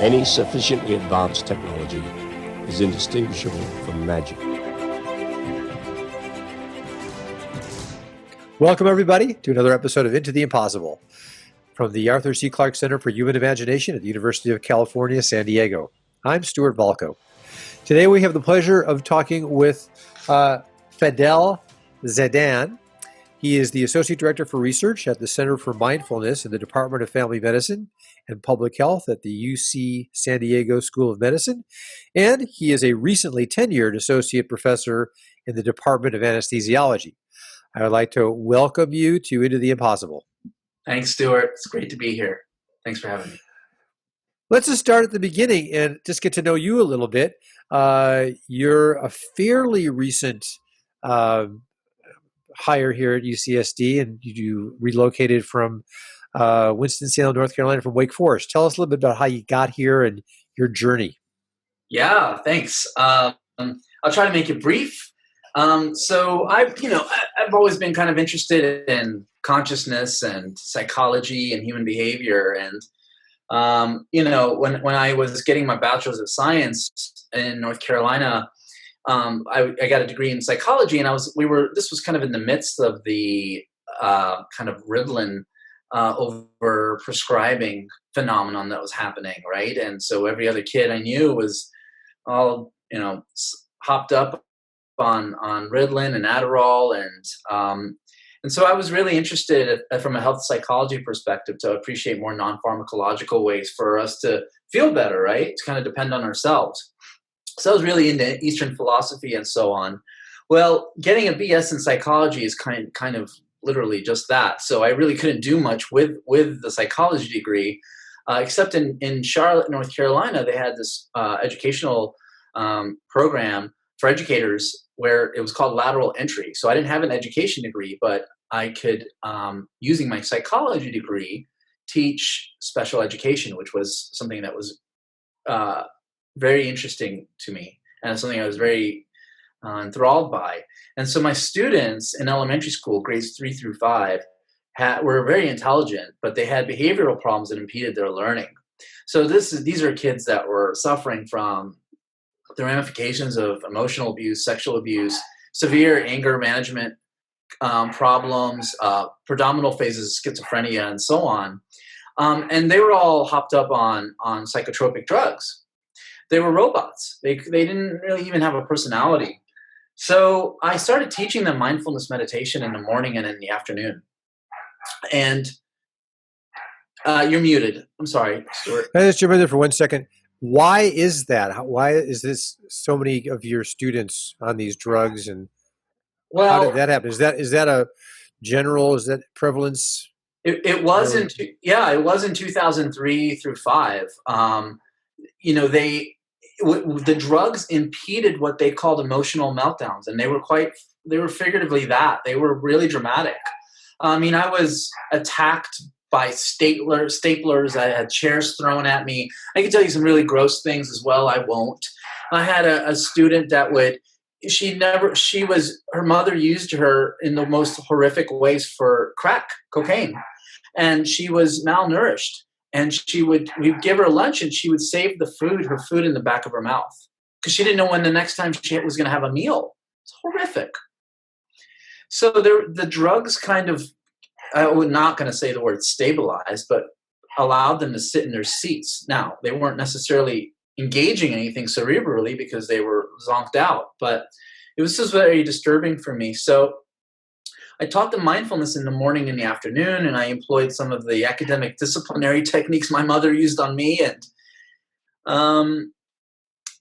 Any sufficiently advanced technology is indistinguishable from magic. Welcome, everybody, to another episode of Into the Impossible from the Arthur C. Clarke Center for Human Imagination at the University of California, San Diego. I'm Stuart Volkow. Today we have the pleasure of talking with Fadel Zeidan. He is the Associate Director for Research at the Center for Mindfulness in the Department of Family Medicine and Public Health at the UC San Diego School of Medicine. And he is a recently tenured Associate Professor in the Department of Anesthesiology. I would like to welcome you to Into the Impossible. Thanks, Stuart. It's great to be here. Thanks for having me. Let's just start at the beginning and just get to know you a little bit. You're a fairly recent hire here at UCSD, and you relocated from Winston-Salem, North Carolina, from Wake Forest. Tell us a little bit about how you got here and your journey. Yeah, thanks. I'll try to make it brief. So I've always been kind of interested in consciousness and psychology and human behavior. And, when I was getting my bachelor's of science in North Carolina, I got a degree in psychology, and this was kind of in the midst of the kind of Ritalin over prescribing phenomenon that was happening. Right. And so every other kid I knew was all, hopped up on Ritalin and Adderall, and so I was really interested from a health psychology perspective to appreciate more non-pharmacological ways for us to feel better, right? To kind of depend on ourselves. So I was really into Eastern philosophy and so on. Well, getting a BS in psychology is kind of literally just that. So I really couldn't do much with the psychology degree, except in Charlotte, North Carolina, they had this educational program for educators where it was called lateral entry. So I didn't have an education degree, but I could, using my psychology degree, teach special education, which was something that was very interesting to me and something I was very enthralled by. And so my students in elementary school, grades 3 through 5, were very intelligent, but they had behavioral problems that impeded their learning. So these are kids that were suffering from the ramifications of emotional abuse, sexual abuse, severe anger management problems, predominant phases of schizophrenia, and so on. And they were all hopped up on psychotropic drugs. They were robots. They didn't really even have a personality. So I started teaching them mindfulness meditation in the morning and in the afternoon. And you're muted. I'm sorry, Stuart. Can I just jump in there for 1 second? Why is that? Why is this so many of your students on these drugs, and how did that happen? Is that a general? Is that prevalence? It was in 2003 through 5. The drugs impeded what they called emotional meltdowns, and they were figuratively that. They were really dramatic. I was attacked by staplers. I had chairs thrown at me. I can tell you some really gross things as well. I won't. I had a student that her mother used her in the most horrific ways for cocaine. And she was malnourished. And we'd give her lunch, and she would save her food in the back of her mouth, because she didn't know when the next time she was going to have a meal. It's horrific. So the drugs kind of, I'm not going to say the word stabilized, but allowed them to sit in their seats. Now, they weren't necessarily engaging anything cerebrally because they were zonked out, but it was just very disturbing for me. So I taught them mindfulness in the morning and the afternoon, and I employed some of the academic disciplinary techniques my mother used on me. And,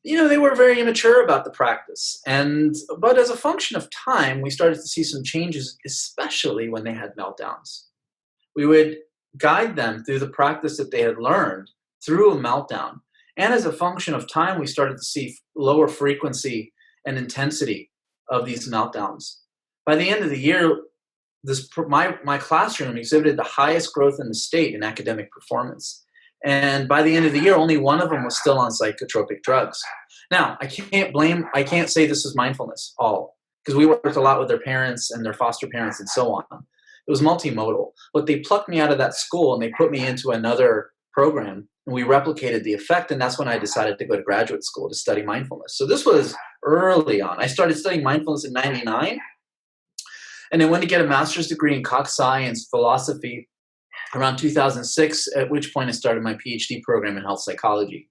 they were very immature about the practice. But as a function of time, we started to see some changes, especially when they had meltdowns. We would guide them through the practice that they had learned through a meltdown. And as a function of time, we started to see lower frequency and intensity of these meltdowns. By the end of the year, my classroom exhibited the highest growth in the state in academic performance. And by the end of the year, only one of them was still on psychotropic drugs. Now, I can't say this is mindfulness all, because we worked a lot with their parents and their foster parents and so on. It was multimodal. But they plucked me out of that school and they put me into another program and we replicated the effect. And that's when I decided to go to graduate school to study mindfulness. So this was early on. I started studying mindfulness in 99, and then went to get a master's degree in cog science philosophy around 2006, at which point I started my PhD program in health psychology.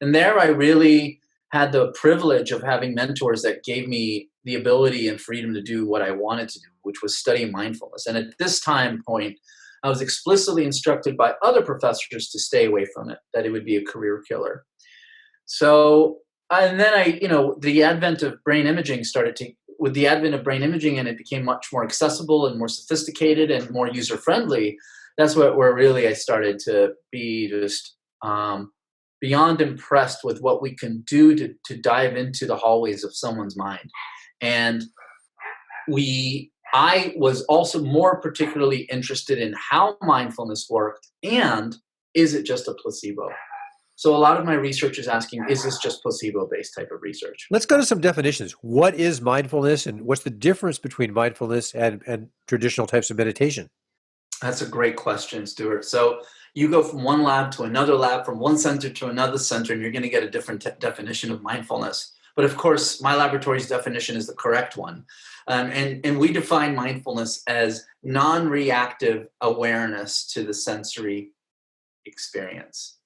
And there I really had the privilege of having mentors that gave me the ability and freedom to do what I wanted to do, which was study mindfulness. And at this time point, I was explicitly instructed by other professors to stay away from it, that it would be a career killer. So, and then the advent of brain imaging with the advent of brain imaging, and it became much more accessible and more sophisticated and more user-friendly. That's where really I started to be just beyond impressed with what we can do to dive into the hallways of someone's mind. And I was also more particularly interested in how mindfulness worked, and is it just a placebo? So a lot of my research is asking, is this just placebo-based type of research? Let's go to some definitions. What is mindfulness, and what's the difference between mindfulness and traditional types of meditation? That's a great question, Stuart. So you go from one lab to another lab, from one center to another center, and you're going to get a different definition of mindfulness. But of course, my laboratory's definition is the correct one. And we define mindfulness as non-reactive awareness to the sensory experience.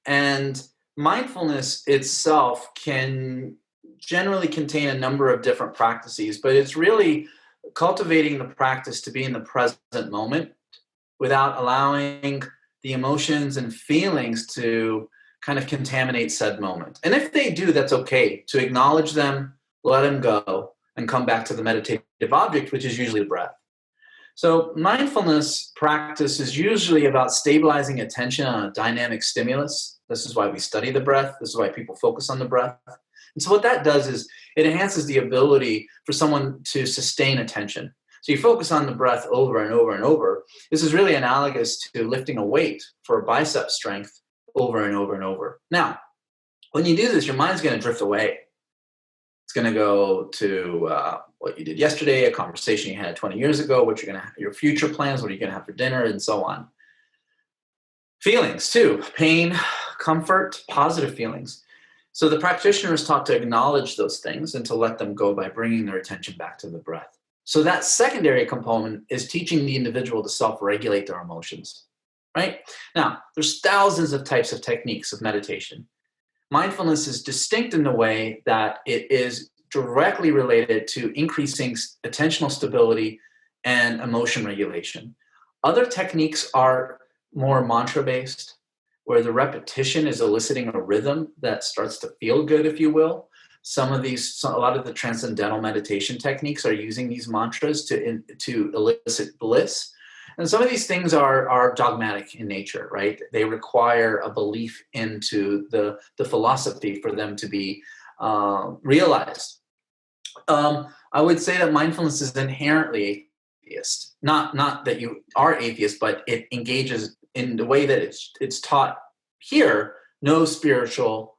And mindfulness itself can generally contain a number of different practices, but it's really cultivating the practice to be in the present moment without allowing the emotions and feelings to kind of contaminate said moment. And if they do, that's okay, to acknowledge them, let them go, and come back to the meditative object, which is usually the breath. So mindfulness practice is usually about stabilizing attention on a dynamic stimulus. This is why we study the breath. This is why people focus on the breath. And so what that does is it enhances the ability for someone to sustain attention. So you focus on the breath over and over and over. This is really analogous to lifting a weight for bicep strength over and over and over. Now, when you do this, your mind's going to drift away. It's going to go to what you did yesterday, a conversation you had 20 years ago, what you're going to have, your future plans, what are you going to have for dinner, and so on. Feelings too, pain, comfort, positive feelings. So the practitioner is taught to acknowledge those things and to let them go by bringing their attention back to the breath. So that secondary component is teaching the individual to self-regulate their emotions, right? Now, there's thousands of types of techniques of meditation. Mindfulness is distinct in the way that it is directly related to increasing attentional stability and emotion regulation. Other techniques are more mantra-based, where the repetition is eliciting a rhythm that starts to feel good, if you will. A lot of the transcendental meditation techniques are using these mantras to elicit bliss. And some of these things are dogmatic in nature, right? They require a belief into the philosophy for them to be realized. I would say that mindfulness is inherently atheist. Not that you are atheist, but it engages in the way that it's taught here, no spiritual,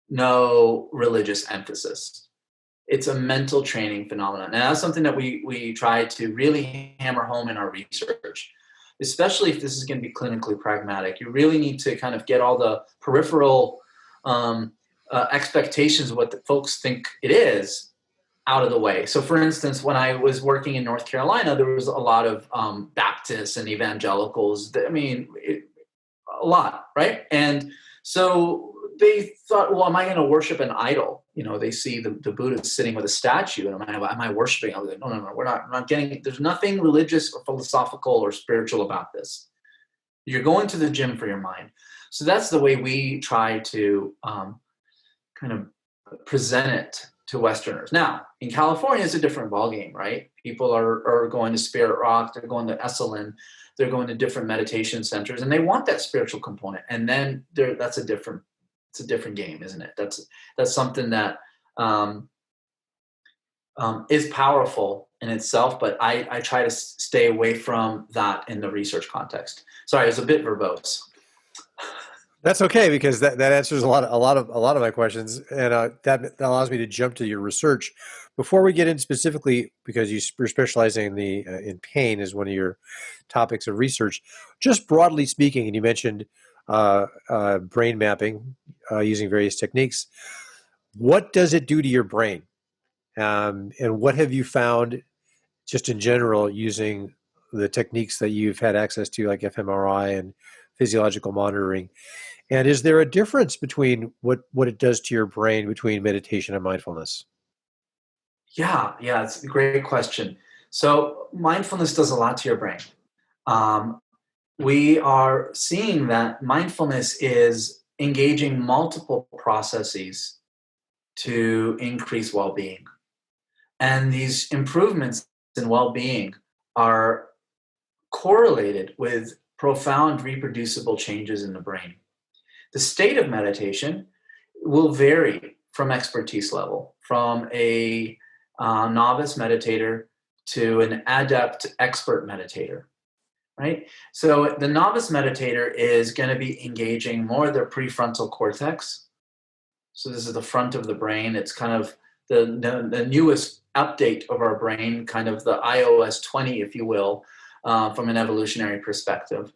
no religious emphasis. It's a mental training phenomenon. And that's something that we try to really hammer home in our research, especially if this is going to be clinically pragmatic. You really need to kind of get all the peripheral expectations of what the folks think it is out of the way. So for instance, when I was working in North Carolina, there was a lot of Baptists and evangelicals. A lot, right? And so they thought, well, am I going to worship an idol? You know, they see the Buddha sitting with a statue, and am I worshiping? I was like, no, we're not getting, there's nothing religious or philosophical or spiritual about this. You're going to the gym for your mind. So that's the way we try to kind of present it to Westerners. Now, in California, it's a different ballgame, right? People are going to Spirit Rock, they're going to Esalen, they're going to different meditation centers, and they want that spiritual component. And then it's a different game, isn't it? That's something that is powerful in itself, but I try to stay away from that in the research context. Sorry, it was a bit verbose. That's okay, because that answers a lot of my questions, and that allows me to jump to your research. Before we get in specifically, because you're specializing in pain as one of your topics of research, just broadly speaking, and you mentioned brain mapping using various techniques. What does it do to your brain? And what have you found just in general using the techniques that you've had access to, like fMRI and physiological monitoring? And is there a difference between what it does to your brain between meditation and mindfulness? Yeah, it's a great question. So mindfulness does a lot to your brain. We are seeing that mindfulness is engaging multiple processes to increase well-being. And these improvements in well-being are correlated with profound reproducible changes in the brain. The state of meditation will vary from expertise level, from a novice meditator to an adept expert meditator, right? So the novice meditator is going to be engaging more of their prefrontal cortex. So this is the front of the brain. It's kind of the newest update of our brain, kind of the iOS 20, if you will, from an evolutionary perspective.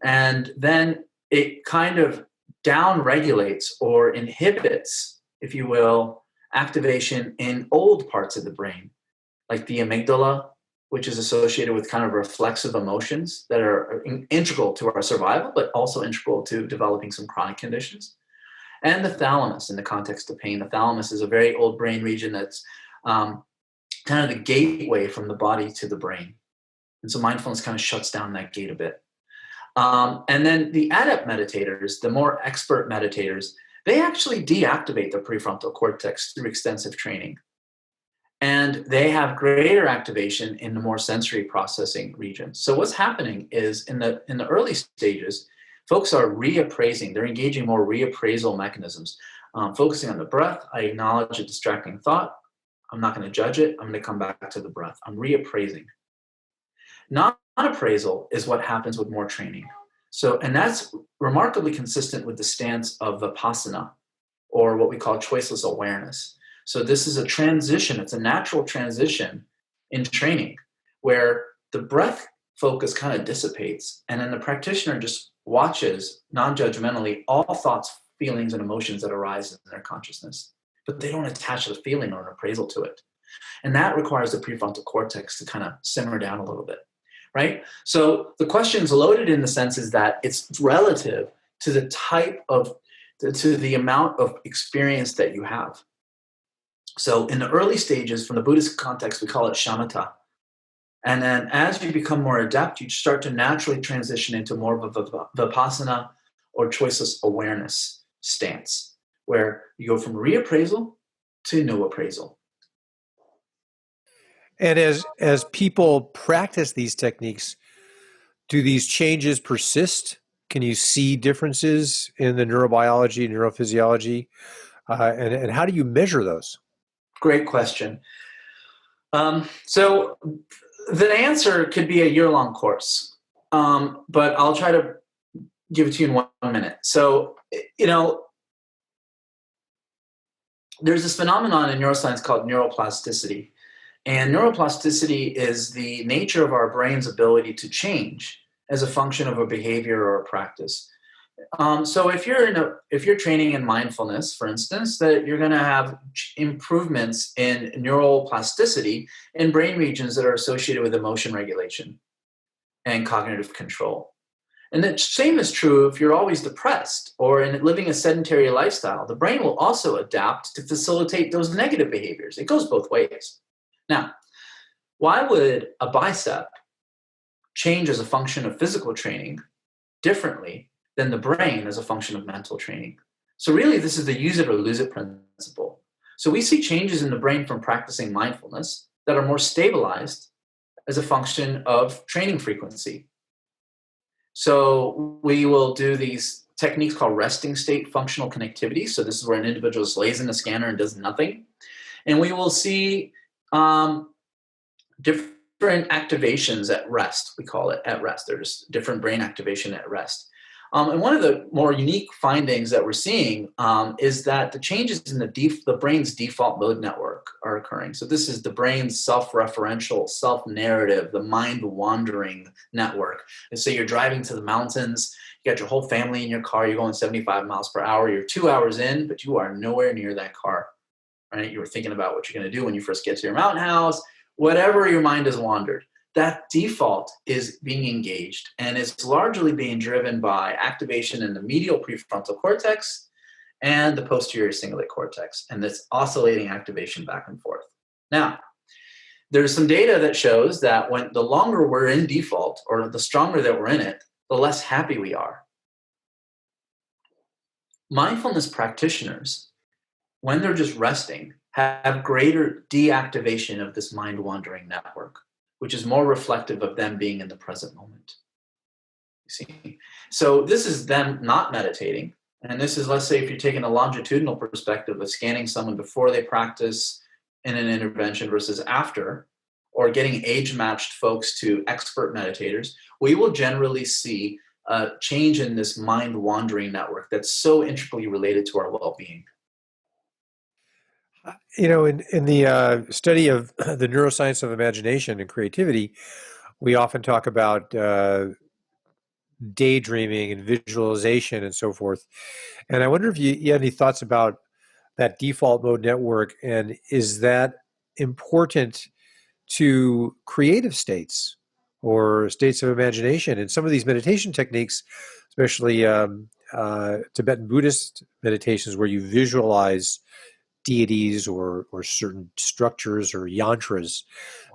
And then it kind of down-regulates or inhibits, if you will, activation in old parts of the brain, like the amygdala, which is associated with kind of reflexive emotions that are integral to our survival, but also integral to developing some chronic conditions. And the thalamus in the context of pain. The thalamus is a very old brain region that's kind of the gateway from the body to the brain. And so mindfulness kind of shuts down that gate a bit. And then the adept meditators, the more expert meditators, they actually deactivate the prefrontal cortex through extensive training. And they have greater activation in the more sensory processing regions. So what's happening is in the early stages, folks are reappraising. They're engaging more reappraisal mechanisms, focusing on the breath. I acknowledge a distracting thought. I'm not going to judge it. I'm going to come back to the breath. I'm reappraising. Non-appraisal is what happens with more training. So, and that's remarkably consistent with the stance of Vipassana, or what we call choiceless awareness. So this is a transition. It's a natural transition in training where the breath focus kind of dissipates, and then the practitioner just watches non-judgmentally all thoughts, feelings, and emotions that arise in their consciousness, but they don't attach a feeling or an appraisal to it. And that requires the prefrontal cortex to kind of simmer down a little bit, right? So the question's loaded in the sense is that it's relative to the type of, to the amount of experience that you have. So in the early stages, from the Buddhist context, we call it shamatha. And then as you become more adept, you start to naturally transition into more of a Vipassana or choiceless awareness stance, where you go from reappraisal to no appraisal. And as people practice these techniques, do these changes persist? Can you see differences in the neurobiology, neurophysiology? And how do you measure those? Great question. So the answer could be a year-long course, but I'll try to give it to you in 1 minute. So, there's this phenomenon in neuroscience called neuroplasticity. And neuroplasticity is the nature of our brain's ability to change as a function of a behavior or a practice. So if you're training in mindfulness, for instance, that you're going to have improvements in neuroplasticity in brain regions that are associated with emotion regulation and cognitive control. And the same is true if you're always depressed or in living a sedentary lifestyle. The brain will also adapt to facilitate those negative behaviors. It goes both ways. Now, why would a bicep change as a function of physical training differently than the brain as a function of mental training? So really, this is the use it or lose it principle. So we see changes in the brain from practicing mindfulness that are more stabilized as a function of training frequency. So we will do these techniques called resting state functional connectivity. So this is where an individual just lays in a scanner and does nothing. And we will see different activations at rest. We call it at rest. There's different brain activation at rest. And one of the more unique findings that we're seeing is that the changes in the brain's default mode network are occurring. So this is the brain's self-referential, self-narrative, the mind-wandering network. And so you're driving to the mountains, You got your whole family in your car. You're going 75 miles per hour. You're 2 hours in, but you are nowhere near that car, right? You were thinking about what you're going to do when you first get to your mountain house, whatever your mind has wandered. That default is being engaged, and it's largely being driven by activation in the medial prefrontal cortex and the posterior cingulate cortex, and this oscillating activation back and forth. Now, there's some data that shows that when the longer we're in default, or the stronger that we're in it, the less happy we are. Mindfulness practitioners, when they're just resting, have greater deactivation of this mind-wandering network, which is more reflective of them being in the present moment. You see? So this is them not meditating. And this is, let's say, if you're taking a longitudinal perspective of scanning someone before they practice in an intervention versus after, or getting age-matched folks to expert meditators, we will generally see a change in this mind-wandering network that's so intricately related to our well-being. You know, in the study of the neuroscience of imagination and creativity, we often talk about daydreaming and visualization and so forth. And I wonder if you have any thoughts about that default mode network, and is that important to creative states or states of imagination? And some of these meditation techniques, especially Tibetan Buddhist meditations, where you visualize deities or certain structures or yantras,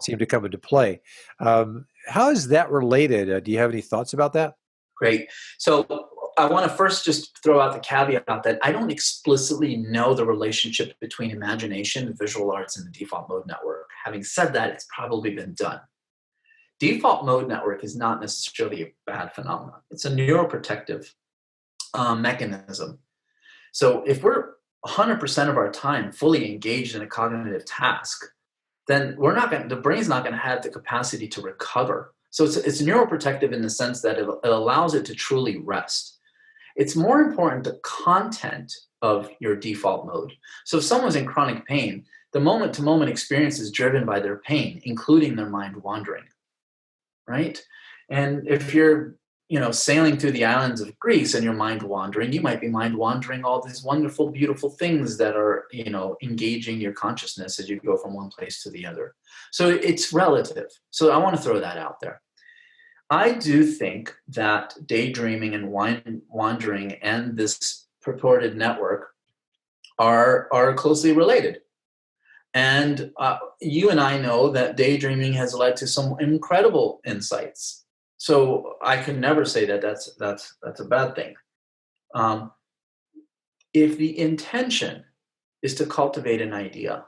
seem to come into play. How is that related? Do you have any thoughts about that? Great. So I want to first just throw out the caveat that I don't explicitly know the relationship between imagination, visual arts, and the default mode network. Having said that, it's probably been done. Default mode network is not necessarily a bad phenomenon. It's a neuroprotective mechanism. So if we're 100% of our time fully engaged in a cognitive task, then the brain's not going to have the capacity to recover. So it's neuroprotective in the sense that it allows it to truly rest. It's more important the content of your default mode. So if someone's in chronic pain, the moment-to-moment experience is driven by their pain, including their mind wandering, right? And if you're sailing through the islands of Greece and you're mind wandering, you might be mind wandering all these wonderful, beautiful things that are, engaging your consciousness as you go from one place to the other. So it's relative. So I want to throw that out there. I do think that daydreaming and wandering and this purported network are closely related. And you and I know that daydreaming has led to some incredible insights. So I could never say that that's a bad thing. If the intention is to cultivate an idea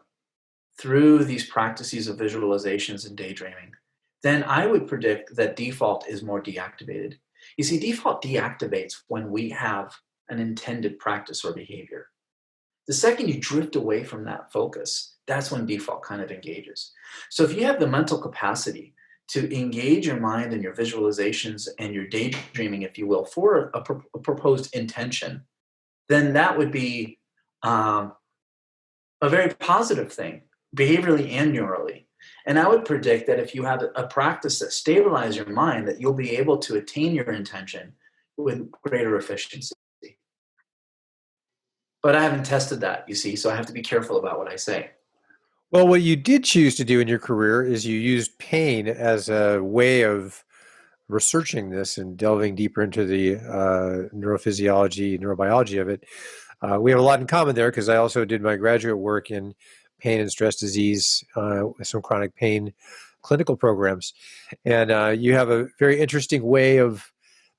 through these practices of visualizations and daydreaming, then I would predict that default is more deactivated. You see, default deactivates when we have an intended practice or behavior. The second you drift away from that focus, that's when default kind of engages. So if you have the mental capacity to engage your mind and your visualizations and your daydreaming, if you will, for a proposed intention, then that would be a very positive thing, behaviorally and neurally. And I would predict that if you have a practice that stabilizes your mind, that you'll be able to attain your intention with greater efficiency. But I haven't tested that, you see, so I have to be careful about what I say. Well, what you did choose to do in your career is you used pain as a way of researching this and delving deeper into the neurophysiology, neurobiology of it. We have a lot in common there because I also did my graduate work in pain and stress disease, some chronic pain clinical programs. And you have a very interesting way of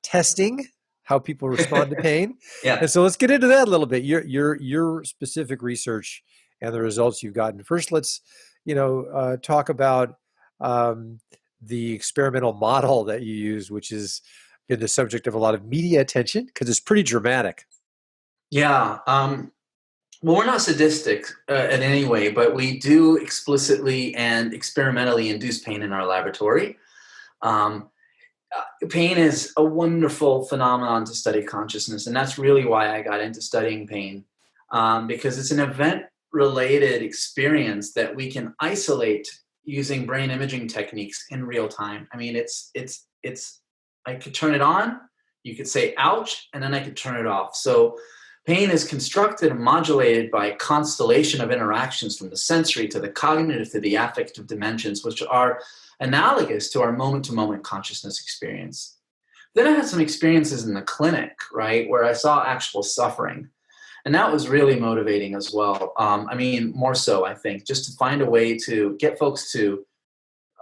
testing how people respond to pain. Yeah. And so let's get into that a little bit. Your specific research and the results you've gotten. First, let's talk about the experimental model that you use, which has been the subject of a lot of media attention because it's pretty dramatic. Yeah. Well, we're not sadistic in any way, but we do explicitly and experimentally induce pain in our laboratory. Pain is a wonderful phenomenon to study consciousness, and that's really why I got into studying pain, because it's an event-related experience that we can isolate using brain imaging techniques in real time. I mean, it's I could turn it on, You could say ouch, and then I could turn it off. So pain is constructed and modulated by a constellation of interactions from the sensory to the cognitive to the affective dimensions, which are analogous to our moment-to-moment consciousness experience. Then I had some experiences in the clinic, right, where I saw actual suffering. And that was really motivating as well. More so, I think, just to find a way to get folks to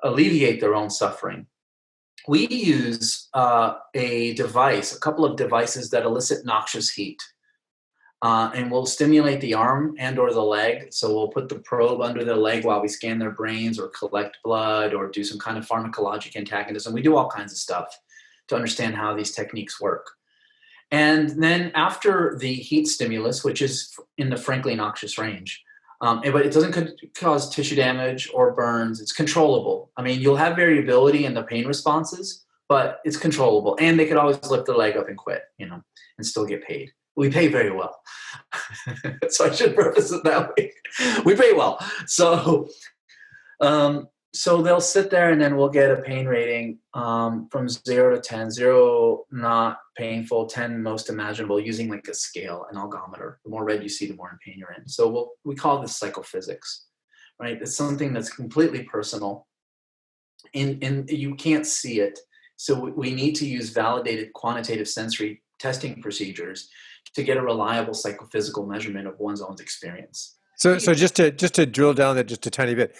alleviate their own suffering. We use a couple of devices that elicit noxious heat. And we'll stimulate the arm and or the leg. So we'll put the probe under the leg while we scan their brains or collect blood or do some kind of pharmacologic antagonism. We do all kinds of stuff to understand how these techniques work. And then after the heat stimulus, which is in the frankly noxious range, but it doesn't cause tissue damage or burns. It's controllable. I mean, you'll have variability in the pain responses, but it's controllable. And they could always lift their leg up and quit, and still get paid. We pay very well. So I should preface it that way. We pay well. So they'll sit there and then we'll get a pain rating from 0 to 10. 0, not painful, 10, most imaginable, using like a scale, an algometer. The more red you see, the more in pain you're in. So we call this psychophysics, right? It's something that's completely personal and you can't see it. So we need to use validated quantitative sensory testing procedures to get a reliable psychophysical measurement of one's own experience. So just to drill down that just a tiny bit.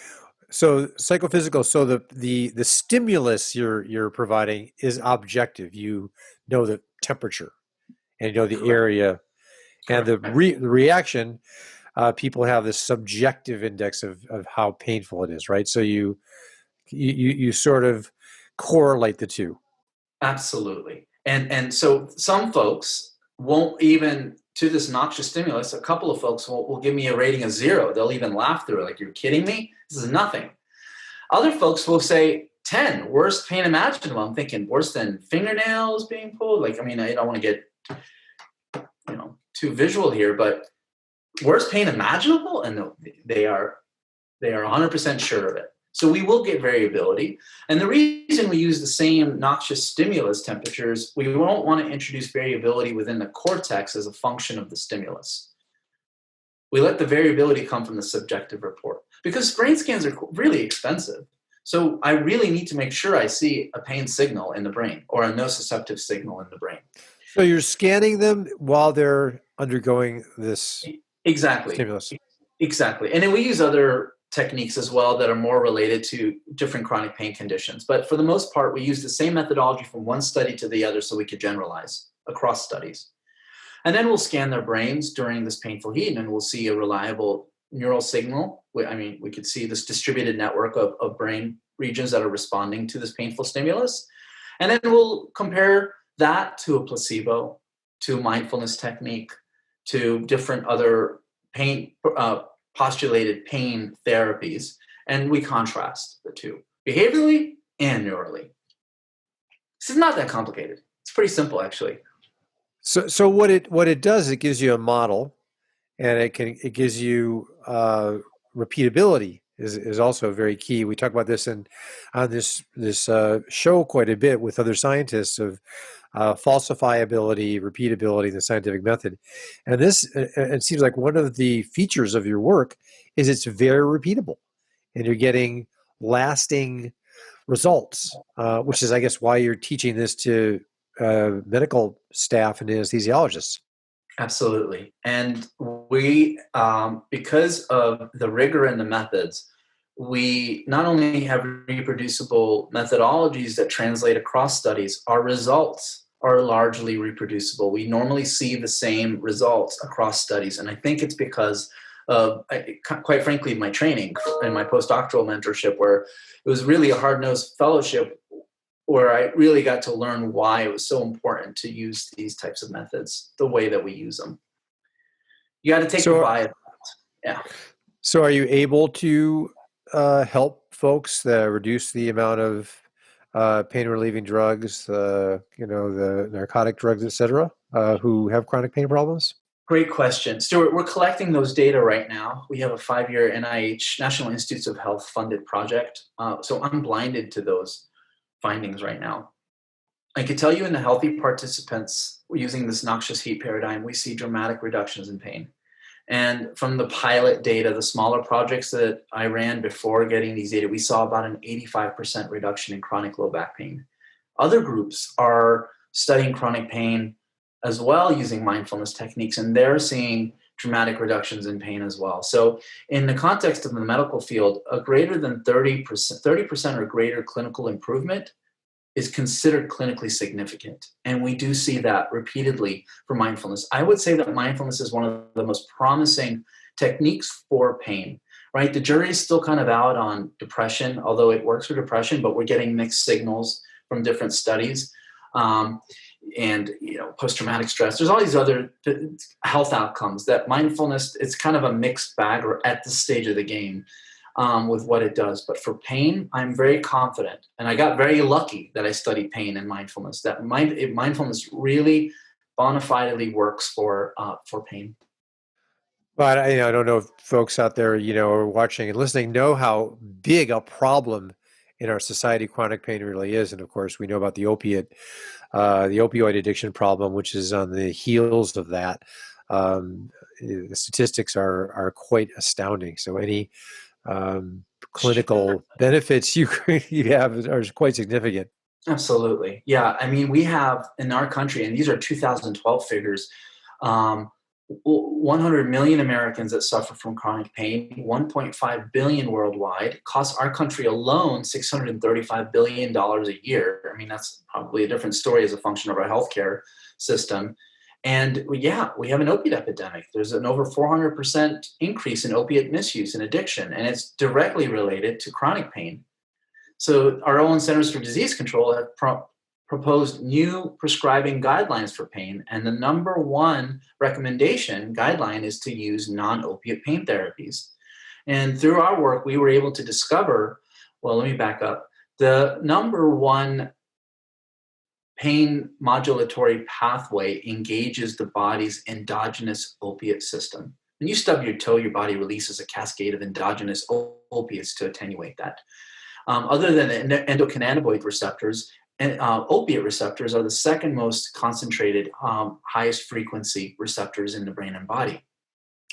So psychophysical. So the stimulus you're providing is objective. You know the temperature, and you know the area, and the reaction. People have this subjective index of how painful it is, right? So you sort of correlate the two. Absolutely, and so some folks won't even, to this noxious stimulus, a couple of folks will give me a rating of 0. They'll even laugh through it, like, you're kidding me? This is nothing. Other folks will say 10, worst pain imaginable. I'm thinking worse than fingernails being pulled. Like, I don't want to get, too visual here, but worst pain imaginable? And they are 100% sure of it. So we will get variability. And the reason we use the same noxious stimulus temperatures, we won't want to introduce variability within the cortex as a function of the stimulus. We let the variability come from the subjective report because brain scans are really expensive. So I really need to make sure I see a pain signal in the brain or a nociceptive signal in the brain. So you're scanning them while they're undergoing this stimulus. Exactly. And then we use other techniques as well that are more related to different chronic pain conditions. But for the most part, we use the same methodology from one study to the other so we could generalize across studies. And then we'll scan their brains during this painful heat and we'll see a reliable neural signal. We could see this distributed network of brain regions that are responding to this painful stimulus. And then we'll compare that to a placebo, to mindfulness technique, to different other pain postulated pain therapies, and we contrast the two, behaviorally and neurally. This is not that complicated. It's pretty simple, actually. So what it does, it gives you a model, and it gives you repeatability is also very key. We talk about this on this show quite a bit with other scientists of falsifiability, repeatability, the scientific method. And this, it seems like one of the features of your work is it's very repeatable, and you're getting lasting results, which is, I guess, why you're teaching this to medical staff and anesthesiologists. Absolutely. And we, because of the rigor in the methods, we not only have reproducible methodologies that translate across studies, our results are largely reproducible. We normally see the same results across studies. And I think it's because of, quite frankly, my training and my postdoctoral mentorship, where it was really a hard-nosed fellowship where I really got to learn why it was so important to use these types of methods the way that we use them. You got to take the bias. Yeah. So are you able to help folks reduce the amount of pain relieving drugs, the narcotic drugs, et cetera, who have chronic pain problems? Great question. Stuart, we're collecting those data right now. We have a 5-year NIH, National Institutes of Health funded project. So I'm blinded to those findings right now. I could tell you in the healthy participants using this noxious heat paradigm, we see dramatic reductions in pain. And from the pilot data, the smaller projects that I ran before getting these data, we saw about an 85% reduction in chronic low back pain. Other groups are studying chronic pain as well using mindfulness techniques, and they're seeing dramatic reductions in pain as well. So in the context of the medical field, a greater than 30% or greater clinical improvement is considered clinically significant. And we do see that repeatedly for mindfulness. I would say that mindfulness is one of the most promising techniques for pain, right? The jury is still kind of out on depression, although it works for depression, but we're getting mixed signals from different studies. And post-traumatic stress. There's all these other health outcomes that mindfulness, it's kind of a mixed bag or at this stage of the game. With what it does. But for pain, I'm very confident. And I got very lucky that I studied pain and mindfulness, that mindfulness really bona fidely works for pain. But I don't know if folks out there, are watching and listening, know how big a problem in our society chronic pain really is. And of course, we know about the opioid addiction problem, which is on the heels of that. The statistics are quite astounding. So any clinical benefits you have are quite significant. Absolutely. Yeah. I mean, we have in our country, and these are 2012 figures, 100 million Americans that suffer from chronic pain, 1.5 billion worldwide, costs our country alone $635 billion a year. I mean, that's probably a different story as a function of our healthcare system. And yeah, we have an opiate epidemic. There's an over 400% increase in opiate misuse and addiction, and it's directly related to chronic pain. So our own Centers for Disease Control have proposed new prescribing guidelines for pain, and the number one recommendation guideline is to use non-opiate pain therapies. And through our work, we were able to discover, well, let me back up. The number one pain modulatory pathway engages the body's endogenous opiate system. When you stub your toe, your body releases a cascade of endogenous opiates to attenuate that. Other than the endocannabinoid receptors, opiate receptors are the second most concentrated, highest frequency receptors in the brain and body.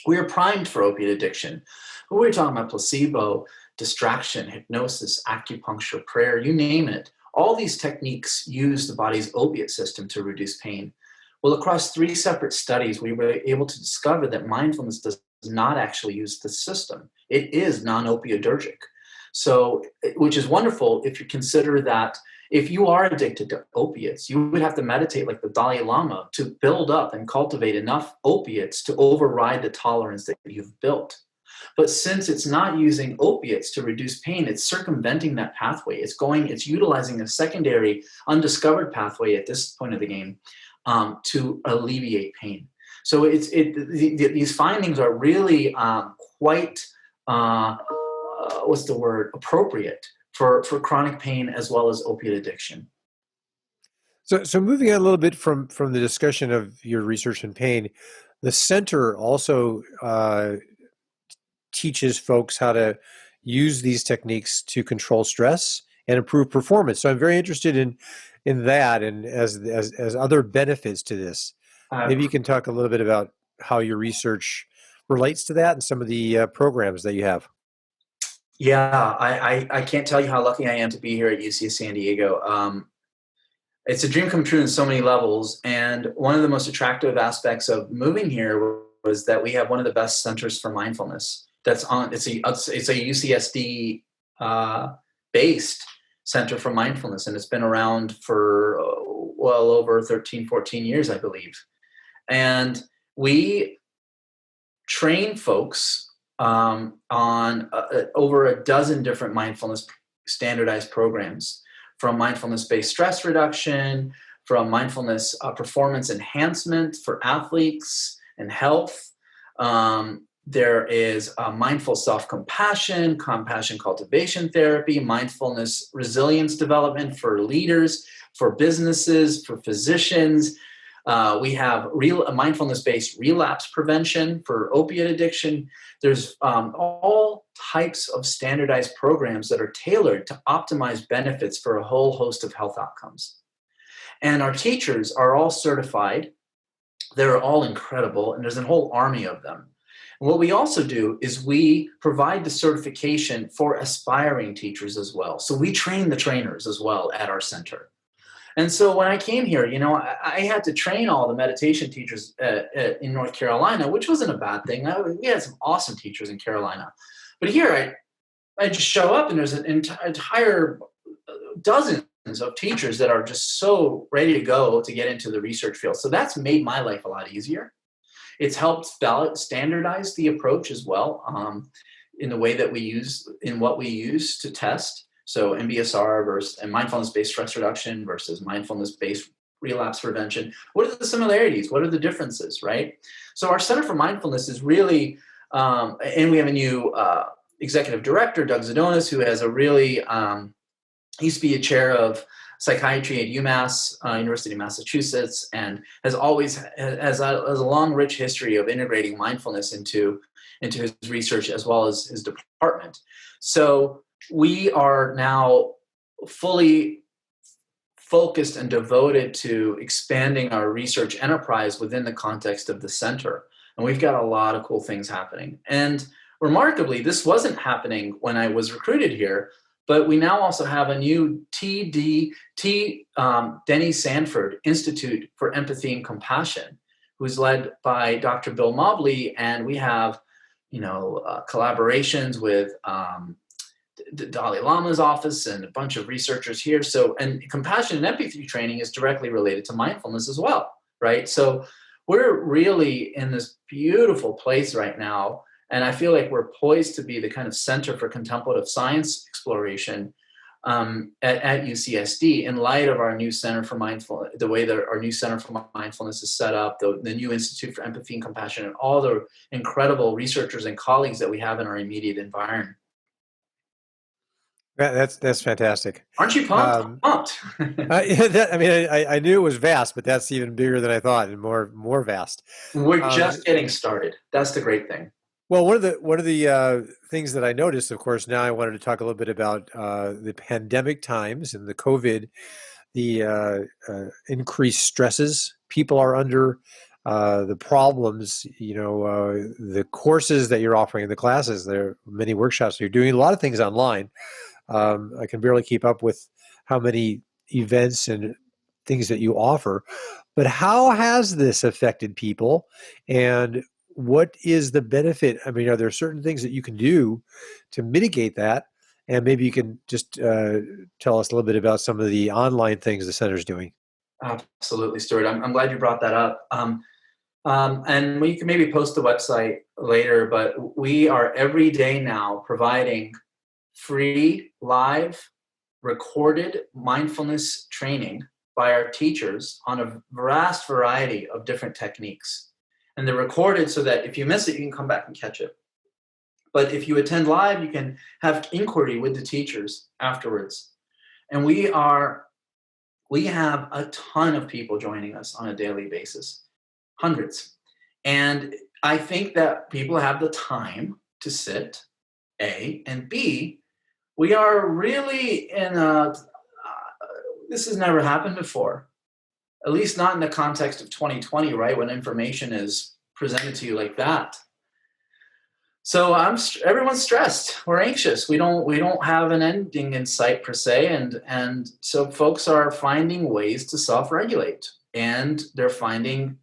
We are primed for opiate addiction. But we're talking about placebo, distraction, hypnosis, acupuncture, prayer, you name it. All these techniques use the body's opiate system to reduce pain. Well, across 3 separate studies, we were able to discover that mindfulness does not actually use the system. It is non-opioidergic. So, which is wonderful if you consider that if you are addicted to opiates, you would have to meditate like the Dalai Lama to build up and cultivate enough opiates to override the tolerance that you've built. But since it's not using opiates to reduce pain, it's circumventing that pathway. It's utilizing a secondary undiscovered pathway at this point of the game to alleviate pain. So these findings are really quite, appropriate for chronic pain as well as opiate addiction. So moving on a little bit from the discussion of your research in pain, the center also teaches folks how to use these techniques to control stress and improve performance. So I'm very interested in that, and as other benefits to this. Maybe you can talk a little bit about how your research relates to that and some of the programs that you have. Yeah, I can't tell you how lucky I am to be here at UC San Diego. It's a dream come true in so many levels, and one of the most attractive aspects of moving here was that we have one of the best centers for mindfulness. It's a UCSD based center for mindfulness, and it's been around for well over 13, 14 years, I believe. And we train folks on over a dozen different mindfulness standardized programs, from mindfulness-based stress reduction, from mindfulness performance enhancement for athletes and health. There is mindful self-compassion, compassion cultivation therapy, mindfulness resilience development for leaders, for businesses, for physicians. We have mindfulness-based relapse prevention for opiate addiction. There's all types of standardized programs that are tailored to optimize benefits for a whole host of health outcomes. And our teachers are all certified. They're all incredible, and there's a whole army of them. And what we also do is we provide the certification for aspiring teachers as well. So we train the trainers as well at our center. And so when I came here, I had to train all the meditation teachers in North Carolina, which wasn't a bad thing. We had some awesome teachers in Carolina. But here I just show up and there's an entire dozens of teachers that are just so ready to go to get into the research field. So that's made my life a lot easier. It's helped standardize the approach as well in the way that what we use to test. So MBSR and mindfulness-based stress reduction versus mindfulness-based relapse prevention. What are the similarities? What are the differences, right? So our Center for Mindfulness is really, and we have a new executive director, Doug Zadonis, who has a really, he used to be a chair of psychiatry at UMass, University of Massachusetts, and has a long, rich history of integrating mindfulness into his research as well as his department. So we are now fully focused and devoted to expanding our research enterprise within the context of the center. And we've got a lot of cool things happening. And remarkably, this wasn't happening when I was recruited here, but we now also have a new Denny Sanford Institute for Empathy and Compassion, who's led by Dr. Bill Mobley. And we have, collaborations with the Dalai Lama's office and a bunch of researchers here. So, and compassion and empathy training is directly related to mindfulness as well, right? So we're really in this beautiful place right now. And I feel like we're poised to be the kind of center for contemplative science exploration at UCSD in light of our new Center for Mindfulness, the way that our new Center for Mindfulness is set up, the new Institute for Empathy and Compassion, and all the incredible researchers and colleagues that we have in our immediate environment. That's fantastic. Aren't you pumped? I knew it was vast, but that's even bigger than I thought, and more vast. We're just getting started. That's the great thing. Well, one of the things that I noticed, of course, now I wanted to talk a little bit about the pandemic times and the COVID, the increased stresses people are under, the problems, the courses that you're offering, the classes, there are many workshops. You're doing a lot of things online. I can barely keep up with how many events and things that you offer. But how has this affected people, and what is the benefit? I mean, are there certain things that you can do to mitigate that? And maybe you can just tell us a little bit about some of the online things the center's doing. Absolutely, Stuart. I'm glad you brought that up. And we can maybe post the website later, but we are every day now providing free, live, recorded mindfulness training by our teachers on a vast variety of different techniques. And they're recorded so that if you miss it, you can come back and catch it. But if you attend live, you can have inquiry with the teachers afterwards. And we have a ton of people joining us on a daily basis, hundreds. And I think that people have the time to sit, A, and B, we are really in this has never happened before, at least not in the context of 2020, right? When information is presented to you like that. So everyone's stressed. We're anxious. We don't have an ending in sight per se. And so folks are finding ways to self-regulate, and they're finding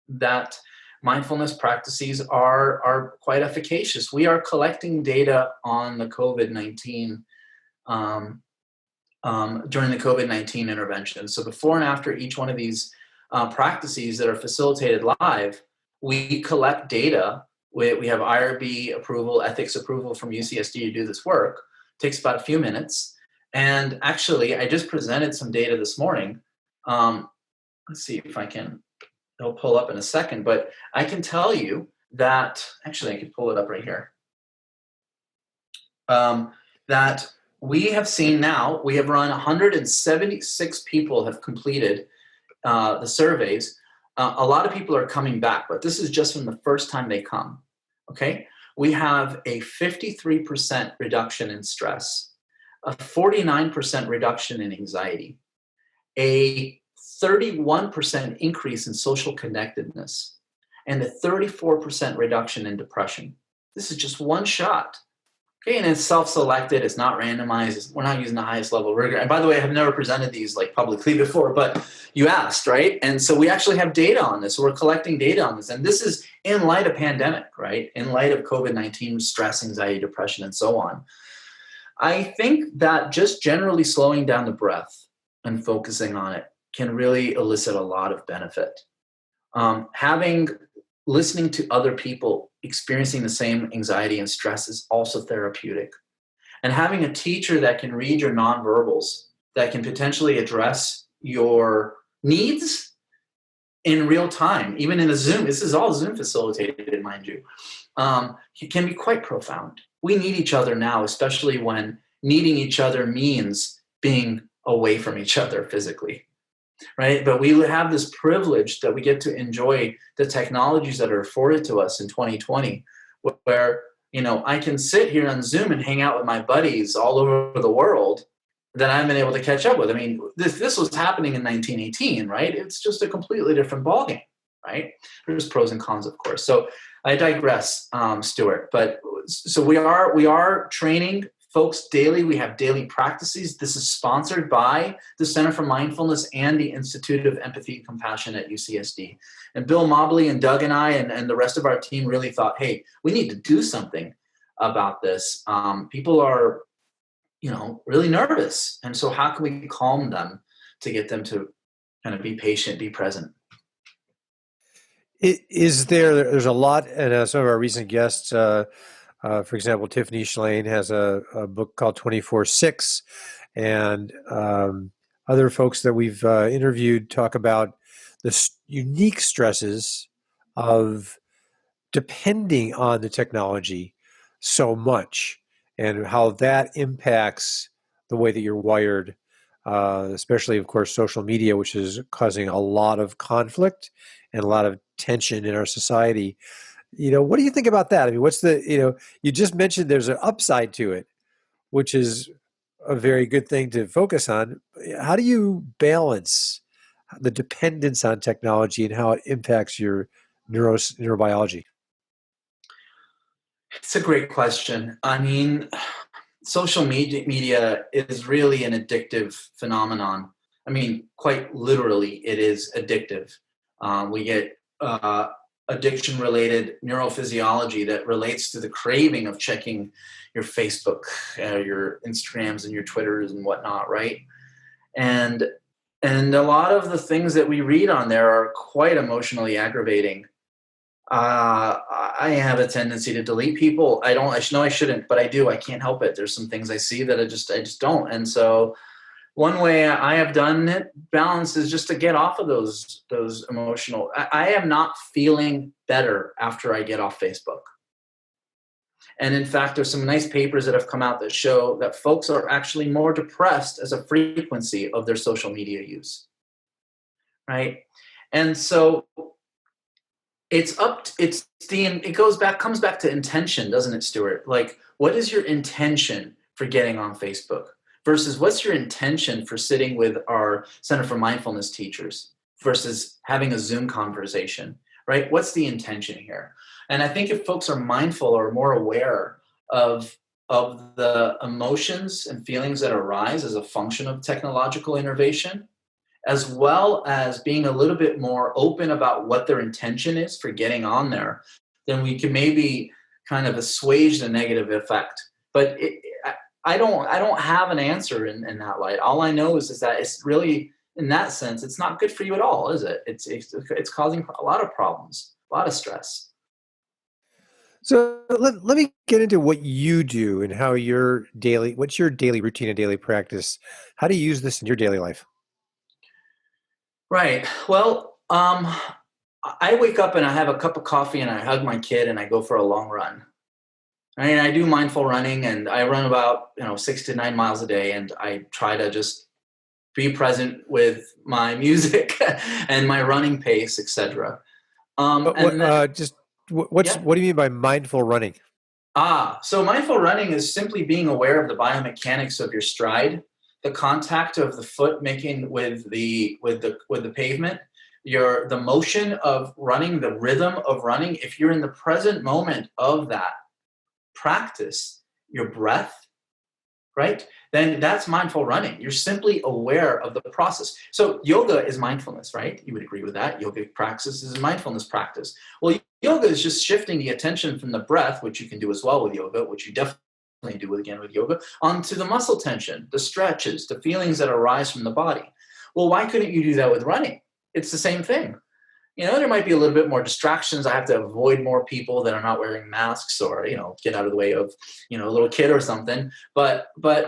that mindfulness practices are quite efficacious. We are collecting data on the COVID-19 during the COVID-19 intervention. So before and after each one of these practices that are facilitated live, we collect data. We have IRB approval, ethics approval from UCSD to do this work. It takes about a few minutes. And actually, I just presented some data this morning. Let's see if it'll pull up in a second, but I can tell you that, actually I could pull it up right here, that we have seen now, we have run 176 people have completed the surveys. A lot of people are coming back, but this is just from the first time they come, okay? We have a 53% reduction in stress, a 49% reduction in anxiety, a 31% increase in social connectedness, and a 34% reduction in depression. This is just one shot. Okay, and it's self-selected, it's not randomized, we're not using the highest level of rigor. And by the way, I have never presented these like publicly before, but you asked, right? And so we actually have data on this. So we're collecting data on this. And this is in light of pandemic, right? In light of COVID-19, stress, anxiety, depression, and so on. I think that just generally slowing down the breath and focusing on it can really elicit a lot of benefit. Listening to other people experiencing the same anxiety and stress is also therapeutic. And having a teacher that can read your nonverbals, that can potentially address your needs in real time, even in a Zoom, this is all Zoom facilitated, mind you, it can be quite profound. We need each other now, especially when needing each other means being away from each other physically. Right? But we have this privilege that we get to enjoy the technologies that are afforded to us in 2020, where, I can sit here on Zoom and hang out with my buddies all over the world that I've been able to catch up with. I mean, this was happening in 1918, right? It's just a completely different ballgame, right? There's pros and cons, of course. So I digress, Stuart. But so we are training folks daily. We have daily practices. This is sponsored by the Center for Mindfulness and the Institute of Empathy and Compassion at UCSD. And Bill Mobley and Doug and I and the rest of our team really thought, hey, we need to do something about this. People are, really nervous. And so how can we calm them to get them to kind of be patient, be present? There's a lot, and some of our recent guests, for example, Tiffany Shlain has a book called 24/6, and other folks that we've interviewed talk about the unique stresses of depending on the technology so much and how that impacts the way that you're wired, especially, of course, social media, which is causing a lot of conflict and a lot of tension in our society. What do you think about that? I mean, you just mentioned there's an upside to it, which is a very good thing to focus on. How do you balance the dependence on technology and how it impacts your neurobiology? It's a great question. I mean, social media is really an addictive phenomenon. I mean, quite literally, it is addictive. We get addiction-related neurophysiology that relates to the craving of checking your Facebook, your Instagrams, and your Twitters and whatnot, right? And a lot of the things that we read on there are quite emotionally aggravating. I have a tendency to delete people. I know I shouldn't, but I do. I can't help it. There's some things I see that I just don't. And so one way I have done it, balance, is just to get off of those emotional. I am not feeling better after I get off Facebook. And in fact, there's some nice papers that have come out that show that folks are actually more depressed as a frequency of their social media use. Right? And so it comes back to intention, doesn't it, Stuart? Like, what is your intention for getting on Facebook versus what's your intention for sitting with our Center for Mindfulness teachers versus having a Zoom conversation, right? What's the intention here? And I think if folks are mindful or more aware of the emotions and feelings that arise as a function of technological innovation, as well as being a little bit more open about what their intention is for getting on there, then we can maybe kind of assuage the negative effect. But I don't have an answer in that light. All I know is that it's really, in that sense, it's not good for you at all, is it? It's causing a lot of problems, a lot of stress. So let me get into what you do and how what's your daily routine and daily practice? How do you use this in your daily life? Right. Well, I wake up and I have a cup of coffee and I hug my kid and I go for a long run. And I do mindful running and I run about 6 to 9 miles a day, and I try to just be present with my music and my running pace, etc. What do you mean by mindful running? So mindful running is simply being aware of the biomechanics of your stride, the contact of the foot making with the pavement, the motion of running, the rhythm of running, if you're in the present moment of that practice, your breath, right? Then that's mindful running. You're simply aware of the process. So yoga is mindfulness, right? You would agree with that. Yoga practice is a mindfulness practice. Well, yoga is just shifting the attention from the breath, which you can do as well with yoga, which you definitely do with yoga, onto the muscle tension, the stretches, the feelings that arise from the body. Well, why couldn't you do that with running? It's the same thing. There might be a little bit more distractions. I have to avoid more people that are not wearing masks, or, get out of the way of, a little kid or something. But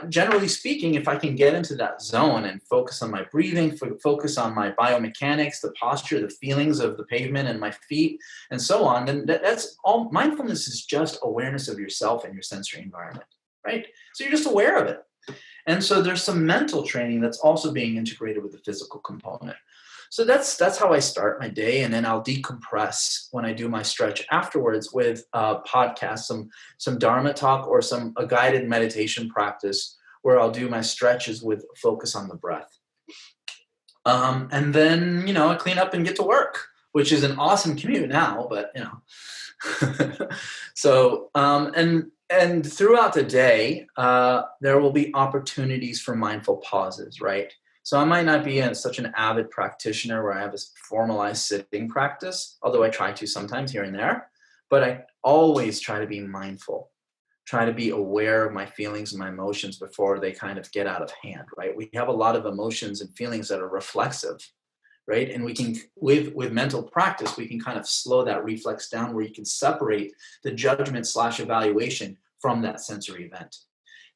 generally speaking, if I can get into that zone and focus on my breathing, focus on my biomechanics, the posture, the feelings of the pavement and my feet, and so on, then that's all. Mindfulness is just awareness of yourself and your sensory environment, right? So you're just aware of it. And so there's some mental training that's also being integrated with the physical component. So that's how I start my day, and then I'll decompress when I do my stretch afterwards with a podcast, some Dharma talk, or a guided meditation practice where I'll do my stretches with focus on the breath. And then, I clean up and get to work, which is an awesome commute now, but, So, and throughout the day, there will be opportunities for mindful pauses, right? So I might not be such an avid practitioner where I have a formalized sitting practice, although I try to sometimes here and there, but I always try to be mindful, try to be aware of my feelings and my emotions before they kind of get out of hand, right? We have a lot of emotions and feelings that are reflexive, right? And we can, with mental practice, we can kind of slow that reflex down, where you can separate the judgment / evaluation from that sensory event.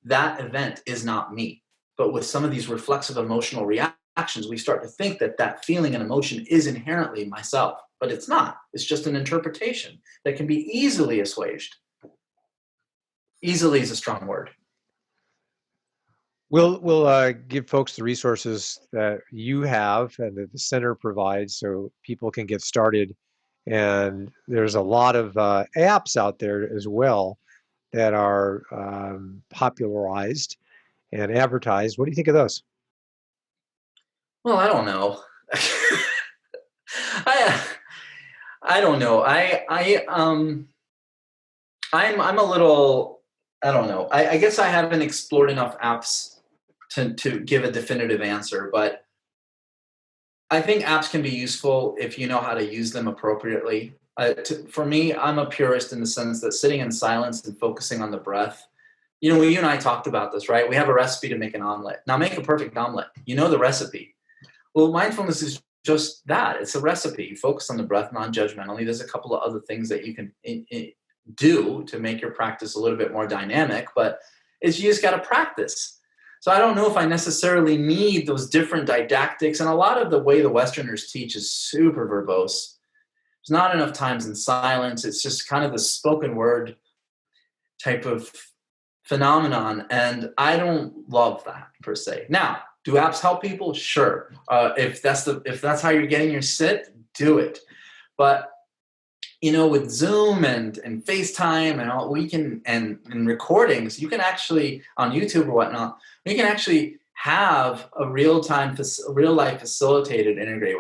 That event is not me. But with some of these reflexive emotional reactions, we start to think that feeling and emotion is inherently myself, but it's not. It's just an interpretation that can be easily assuaged. Easily is a strong word. We'll give folks the resources that you have and that the center provides, so people can get started. And there's a lot of apps out there as well that are popularized and advertised. What do you think of those? Well, I don't know. I don't know. I'm a little, I don't know. I guess I haven't explored enough apps to give a definitive answer, but I think apps can be useful if you know how to use them appropriately. For me, I'm a purist in the sense that sitting in silence and focusing on the breath. You and I talked about this, right? We have a recipe to make an omelet. Now make a perfect omelet. You know the recipe. Well, mindfulness is just that. It's a recipe. You focus on the breath non-judgmentally. There's a couple of other things that you can do to make your practice a little bit more dynamic, but you just got to practice. So I don't know if I necessarily need those different didactics. And a lot of the way the Westerners teach is super verbose. There's not enough times in silence. It's just kind of the spoken word type of phenomenon. And I don't love that per se. Now, do apps help people? Sure. If that's how you're getting your sit, do it. But with Zoom and FaceTime and all, we can and recordings, you can actually on YouTube or whatnot, you can actually have a real life facilitated integrate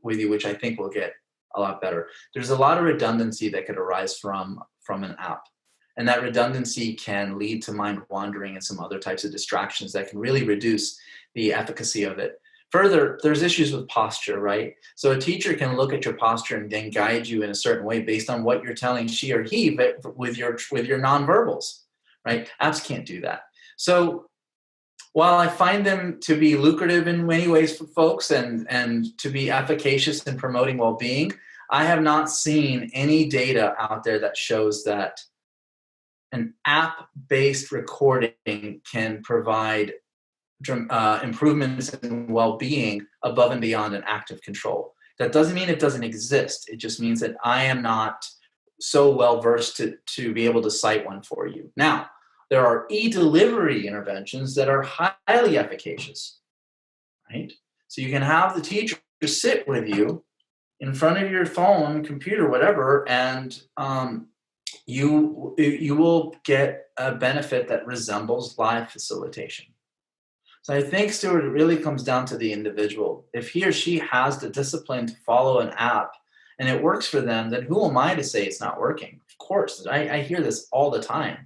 with you, which I think will get a lot better. There's a lot of redundancy that could arise from an app. And that redundancy can lead to mind wandering and some other types of distractions that can really reduce the efficacy of it. Further, there's issues with posture, right? So a teacher can look at your posture and then guide you in a certain way based on what you're telling she or he, but with your nonverbals, right? Apps can't do that. So while I find them to be lucrative in many ways for folks and to be efficacious in promoting well-being, I have not seen any data out there that shows that an app-based recording can provide improvements in well-being above and beyond an active control. That doesn't mean it doesn't exist. It just means that I am not so well-versed to be able to cite one for you. Now, there are e-delivery interventions that are highly efficacious, right? So you can have the teacher sit with you in front of your phone, computer, whatever, and you will get a benefit that resembles live facilitation. So I think, Stuart, it really comes down to the individual. If he or she has the discipline to follow an app and it works for them, then who am I to say it's not working? Of course, I hear this all the time,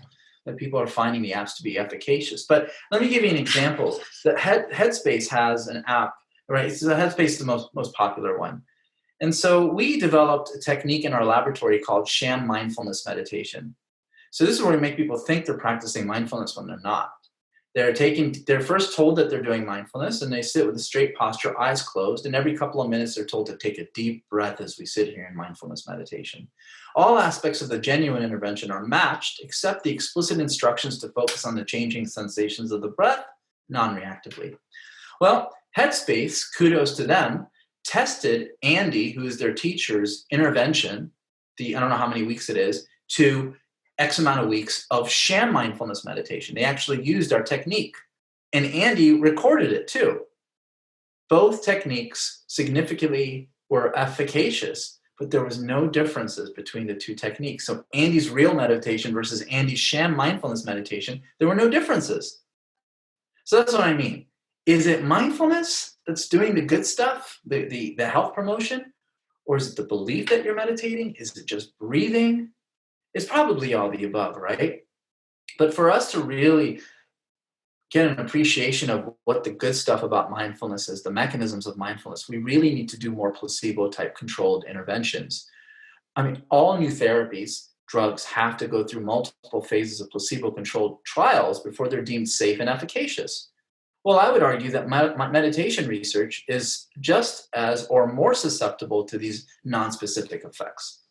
that people are finding the apps to be efficacious. But let me give you an example. The Headspace has an app, right? So the Headspace is the most popular one. And so we developed a technique in our laboratory called sham mindfulness meditation. So this is where we make people think they're practicing mindfulness when they're not. They're first told that they're doing mindfulness, and they sit with a straight posture, eyes closed, and every couple of minutes they're told to take a deep breath as we sit here in mindfulness meditation. All aspects of the genuine intervention are matched, except the explicit instructions to focus on the changing sensations of the breath non-reactively. Well, Headspace, kudos to them, tested Andy, who is their teacher's intervention, I don't know how many weeks it is, to X amount of weeks of sham mindfulness meditation. They actually used our technique, and Andy recorded it too. Both techniques significantly were efficacious, but there was no differences between the two techniques. So Andy's real meditation versus Andy's sham mindfulness meditation, there were no differences. So that's what I mean. Is it mindfulness that's doing the good stuff, the health promotion? Or is it the belief that you're meditating? Is it just breathing? It's probably all the above, right? But for us to really get an appreciation of what the good stuff about mindfulness is, the mechanisms of mindfulness, we really need to do more placebo-type controlled interventions. I mean, all new therapies, drugs have to go through multiple phases of placebo-controlled trials before they're deemed safe and efficacious. Well, I would argue that meditation research is just as or more susceptible to these non-specific effects.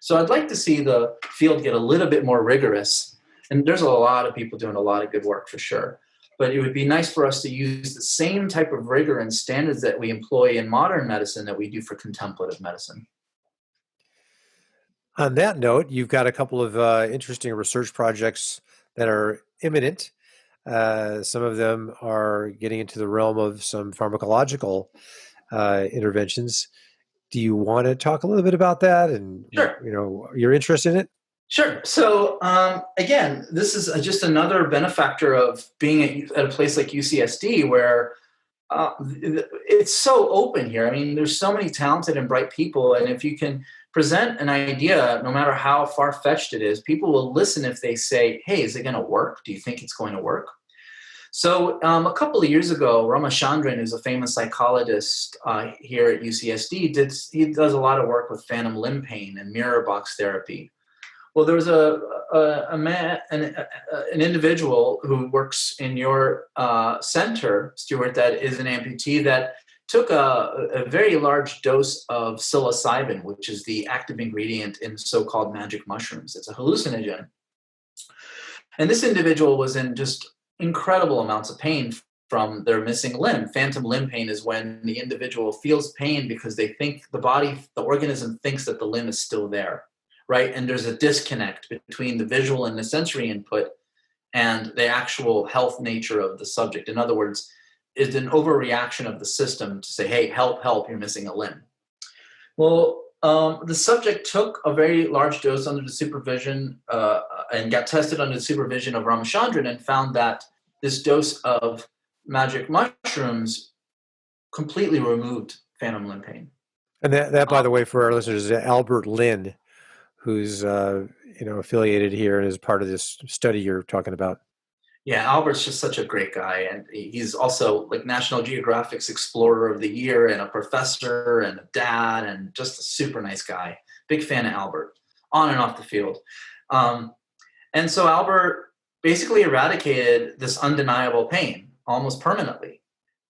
So I'd like to see the field get a little bit more rigorous. And there's a lot of people doing a lot of good work for sure. But it would be nice for us to use the same type of rigor and standards that we employ in modern medicine that we do for contemplative medicine. On that note, you've got a couple of interesting research projects that are imminent. Some of them are getting into the realm of some pharmacological interventions. Do you want to talk a little bit about that and, Sure. Your interest in it? Sure. So again, this is just another benefactor of being at a place like UCSD where it's so open here. I mean, there's so many talented and bright people. And if you can present an idea, no matter how far-fetched it is, people will listen if they say, hey, is it going to work? Do you think it's going to work? So a couple of years ago, Ramachandran, who's a famous psychologist here at UCSD, he does a lot of work with phantom limb pain and mirror box therapy. Well, there was an individual who works in your center, Stuart, that is an amputee that took a very large dose of psilocybin, which is the active ingredient in so-called magic mushrooms. It's a hallucinogen. And this individual was in just incredible amounts of pain from their missing limb. Phantom limb pain is when the individual feels pain because they think the organism thinks that the limb is still there, right? And there's a disconnect between the visual and the sensory input and the actual health nature of the subject. In other words, it's an overreaction of the system to say, hey, help, you're missing a limb. Well, the subject took a very large dose under the supervision and got tested under the supervision of Ramachandran and found that this dose of magic mushrooms completely removed phantom limb pain. And that by the way, for our listeners, is Albert Lin, who's affiliated here and is part of this study you're talking about. Yeah, Albert's just such a great guy, and he's also like National Geographic's Explorer of the Year and a professor and a dad and just a super nice guy. Big fan of Albert, on and off the field. And so Albert basically eradicated this undeniable pain almost permanently.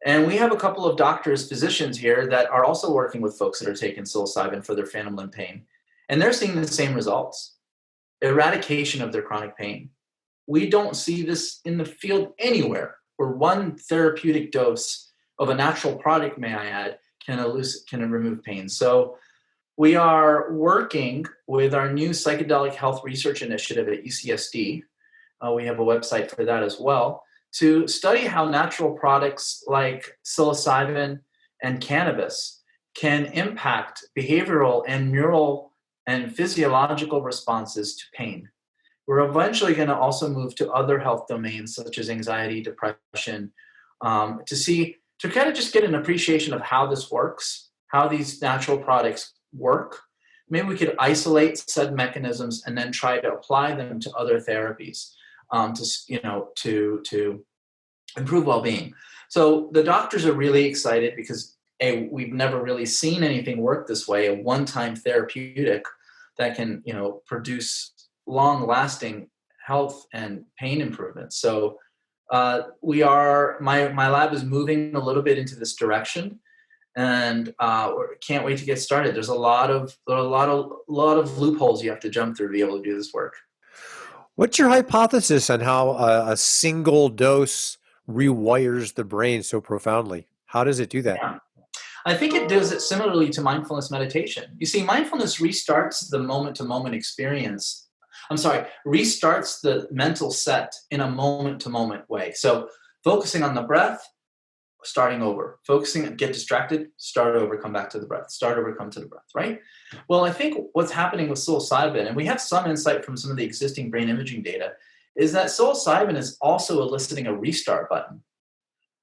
And we have a couple of doctors, physicians here that are also working with folks that are taking psilocybin for their phantom limb pain. And they're seeing the same results, eradication of their chronic pain. We don't see this in the field anywhere where one therapeutic dose of a natural product, may I add, can remove pain. So we are working with our new psychedelic health research initiative at UCSD. We have a website for that as well, to study how natural products like psilocybin and cannabis can impact behavioral and neural and physiological responses to pain. We're eventually going to also move to other health domains such as anxiety, depression, to kind of just get an appreciation of how this works, how these natural products work. Maybe we could isolate said mechanisms and then try to apply them to other therapies to improve well-being. So the doctors are really excited because we've never really seen anything work this way, a one-time therapeutic that can produce long-lasting health and pain improvements. So my lab is moving a little bit into this direction, and can't wait to get started. There's a lot of loopholes you have to jump through to be able to do this work. What's your hypothesis on how a single dose rewires the brain so profoundly? How does it do that? Yeah. I think it does it similarly to mindfulness meditation. You see, mindfulness restarts the moment-to-moment experience. Restarts the mental set in a moment-to-moment way. So focusing on the breath, starting over. Get distracted, start over, come back to the breath. Start over, come to the breath, right? Well, I think what's happening with psilocybin, and we have some insight from some of the existing brain imaging data, is that psilocybin is also eliciting a restart button.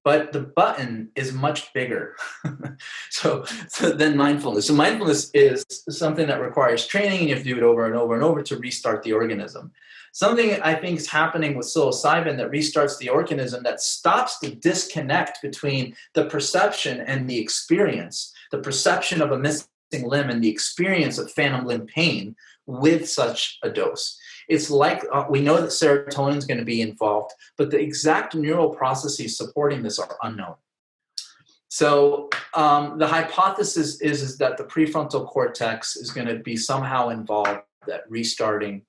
But the button is much bigger than mindfulness. So mindfulness is something that requires training, and you have to do it over and over and over to restart the organism. Something I think is happening with psilocybin that restarts the organism, that stops the disconnect between the perception and the experience, the perception of a missing limb and the experience of phantom limb pain with such a dose. It's like we know that serotonin is going to be involved, but the exact neural processes supporting this are unknown. So the hypothesis is that the prefrontal cortex is going to be somehow involved at restarting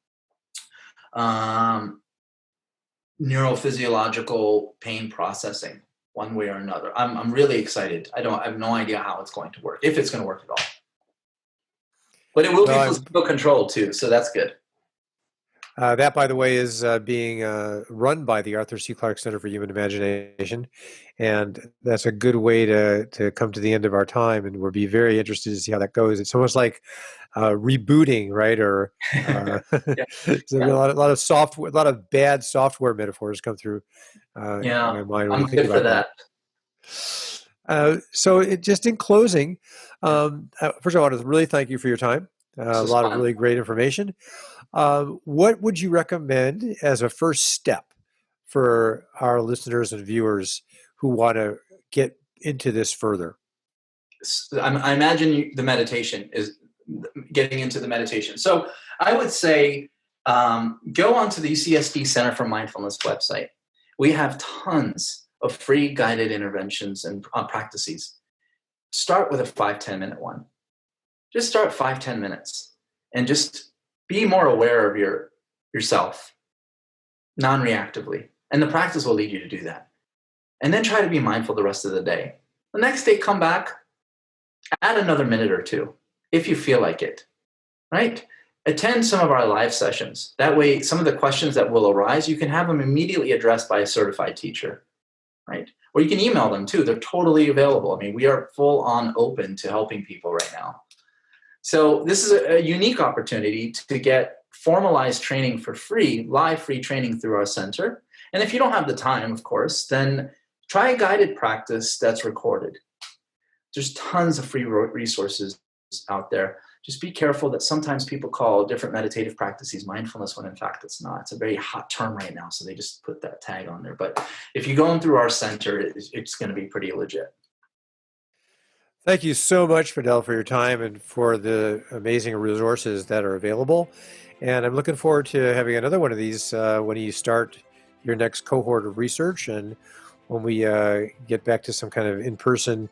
neurophysiological pain processing one way or another. I'm really excited. I have no idea how it's going to work, if it's going to work at all. But it will be placebo controlled too, so that's good. That, by the way, is being run by the Arthur C. Clarke Center for Human Imagination, and that's a good way to come to the end of our time, and we'll be very interested to see how that goes. It's almost like rebooting, right? Or a lot of software, a lot of bad software metaphors come through in my mind when you think about that. So, just in closing, first of all, I want to really thank you for your time. A lot of really great information. What would you recommend as a first step for our listeners and viewers who want to get into this further? I imagine the meditation is getting into the meditation. So I would say go onto the UCSD Center for Mindfulness website. We have tons of free guided interventions and practices. Start with a 5-10 minute one. Just start 5-10 minutes and just be more aware of yourself non-reactively. And the practice will lead you to do that. And then try to be mindful the rest of the day. The next day, come back, add another minute or two if you feel like it, right? Attend some of our live sessions. That way, some of the questions that will arise, you can have them immediately addressed by a certified teacher, right? Or you can email them too. They're totally available. I mean, we are full on open to helping people right now. So this is a unique opportunity to get formalized training for free, live free training through our center. And if you don't have the time, of course, then try a guided practice that's recorded. There's tons of free resources out there. Just be careful that sometimes people call different meditative practices mindfulness when in fact it's not. It's a very hot term right now, so they just put that tag on there. But if you go in through our center, it's going to be pretty legit. Thank you so much, Fadel, for your time and for the amazing resources that are available. And I'm looking forward to having another one of these when you start your next cohort of research and when we get back to some kind of in-person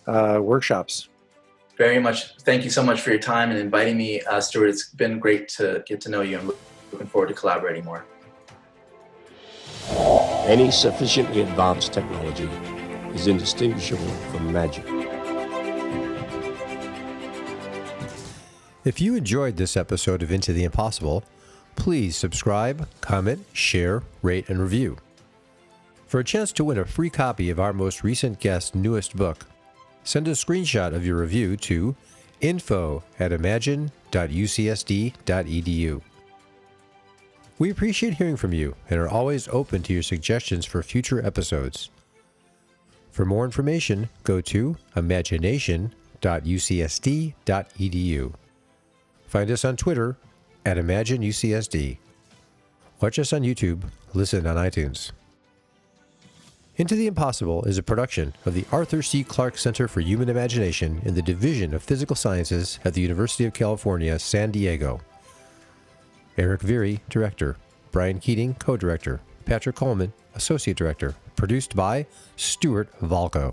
workshops. Very much. Thank you so much for your time and inviting me, Stuart. It's been great to get to know you. I'm looking forward to collaborating more. Any sufficiently advanced technology is indistinguishable from magic. If you enjoyed this episode of Into the Impossible, please subscribe, comment, share, rate, and review. For a chance to win a free copy of our most recent guest's newest book, send a screenshot of your review to info@imagine.ucsd.edu. We appreciate hearing from you and are always open to your suggestions for future episodes. For more information, go to imagination.ucsd.edu. Find us on Twitter at ImagineUCSD. Watch us on YouTube, listen on iTunes. Into the Impossible is a production of the Arthur C. Clarke Center for Human Imagination in the Division of Physical Sciences at the University of California, San Diego. Eric Veary, Director. Brian Keating, Co-Director. Patrick Coleman, Associate Director. Produced by Stuart Volkow.